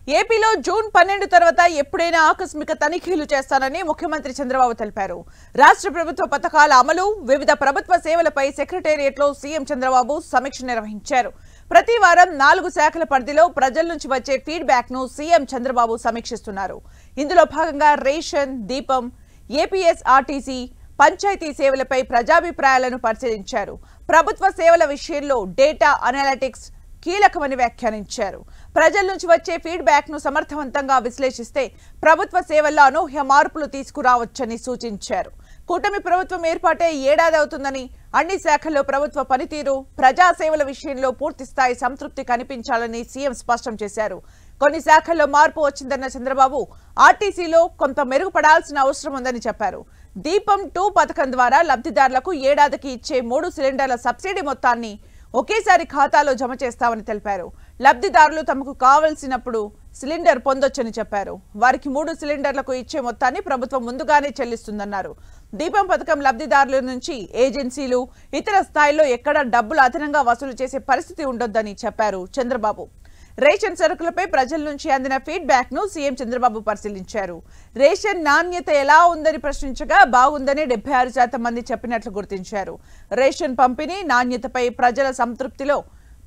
ఏపీలో జూన్ 12 తర్వాత ఎప్పుడైనా ఆకస్మిక తనిఖీలు చేస్తానని ముఖ్యమంత్రి చంద్రబాబు తెలిపారు. రాష్ట్ర ప్రభుత్వ పథకాల అమలు, వివిధ ప్రభుత్వ సేవలపై సెక్రటేరియట్లో సీఎం చంద్రబాబు సమీక్ష నిర్వహించారు. ప్రతి వారం 4 శాఖల పరిధిలో ప్రజల నుంచి వచ్చే ఫీడ్బ్యాక్ ను సీఎం చంద్రబాబు సమీక్షిస్తున్నారు. ఇందులో భాగంగా రేషన్, దీపం, ఏపీఎస్ఆర్టీసీ, పంచాయతీ సేవలపై ప్రజాభిప్రాయాలను పరిశీలించారు. ప్రభుత్వ సేవల విషయంలో డేటా అనలిటిక్స్ కీలకమని వ్యాఖ్యానించారు. ప్రజల నుంచి వచ్చే ఫీడ్బ్యాక్ ను సమర్థవంతంగా విశ్లేషిస్తే ప్రభుత్వ సేవల్లో అనూహ్య మార్పులు తీసుకురావచ్చని సూచించారు. కూటమి ప్రభుత్వం ఏర్పాటే ఏడాది అవుతుందని, అన్ని శాఖల్లో ప్రభుత్వ పనితీరు, ప్రజా సేవల విషయంలో పూర్తిస్థాయి సంతృప్తి కనిపించాలని సీఎం స్పష్టం చేశారు. కొన్ని శాఖల్లో మార్పు వచ్చిందన్న చంద్రబాబు ఆర్టీసీలో కొంత మెరుగుపడాల్సిన అవసరం ఉందని చెప్పారు. దీపం 2 పథకం ద్వారా లబ్ధిదారులకు ఏడాదికి ఇచ్చే 3 సిలిండర్ల సబ్సిడీ మొత్తాన్ని ఒకేసారి ఖాతాలో జమ చేస్తామని తెలిపారు. లబ్ధిదారులు తమకు కావలసినప్పుడు సిలిండర్ పొందొచ్చని చెప్పారు. వారికి 3 సిలిండర్లకు ఇచ్చే మొత్తాన్ని ప్రభుత్వం ముందుగానే చెల్లిస్తుందన్నారు. దీపం పథకం లబ్ధిదారుల నుంచి ఏజెన్సీలు, ఇతర స్థాయిల్లో ఎక్కడా డబ్బులు అదనంగా వసూలు చేసే పరిస్థితి ఉండొద్దని చెప్పారు చంద్రబాబు. రేషన్ సరుకులపై ప్రజల నుంచి అందిన ఫీడ్బ్యాక్ ను సీఎం చంద్రబాబు పరిశీలించారు. రేషన్ నాణ్యత ఎలా ఉందని ప్రశ్నించగా బాగుందని 76% మంది చెప్పినట్లు గుర్తించారు. రేషన్ పంపిణీ నాణ్యతపై ప్రజల సంతృప్తిలో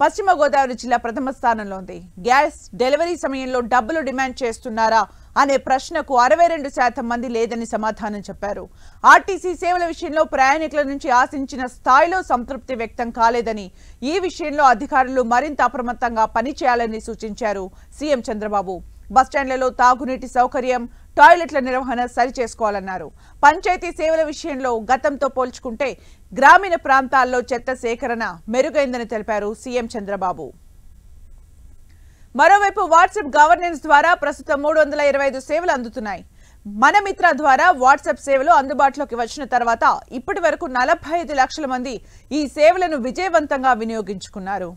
పశ్చిమ గోదావరి జిల్లా ప్రథమ స్థానంలో ఉంది. గ్యాస్ డెలివరీ సమయంలో డబ్బులు డిమాండ్ చేస్తున్నారా అనే ప్రశ్నకు 62% మంది లేదని సమాధానం చెప్పారు. ఆర్టీసీ సేవల విషయంలో ప్రయాణికుల నుంచి ఆశించిన స్థాయిలో సంతృప్తి వ్యక్తం కాలేదని, ఈ విషయంలో అధికారులు మరింత అప్రమత్తంగా పనిచేయాలని సూచించారు సీఎం చంద్రబాబు. బస్టాండ్లలో తాగునీటి సౌకర్యం, టాయిలెట్ల నిర్వహణ సరిచేసుకోవాలన్నారు. పంచాయతీ సేవల విషయంలో గతంతో పోల్చుకుంటే గ్రామీణ ప్రాంతాల్లో చెత్త సేకరణ మెరుగైందని తెలిపారు సీఎం చంద్రబాబు. మరోవైపు వాట్సాప్ గవర్నెన్స్ ద్వారా ప్రస్తుతం 325 సేవలు అందుతున్నాయి. మన మిత్ర ద్వారా వాట్సాప్ సేవలు అందుబాటులోకి వచ్చిన తర్వాత ఇప్పటి వరకు 45 లక్షల మంది ఈ సేవలను విజయవంతంగా వినియోగించుకున్నారు.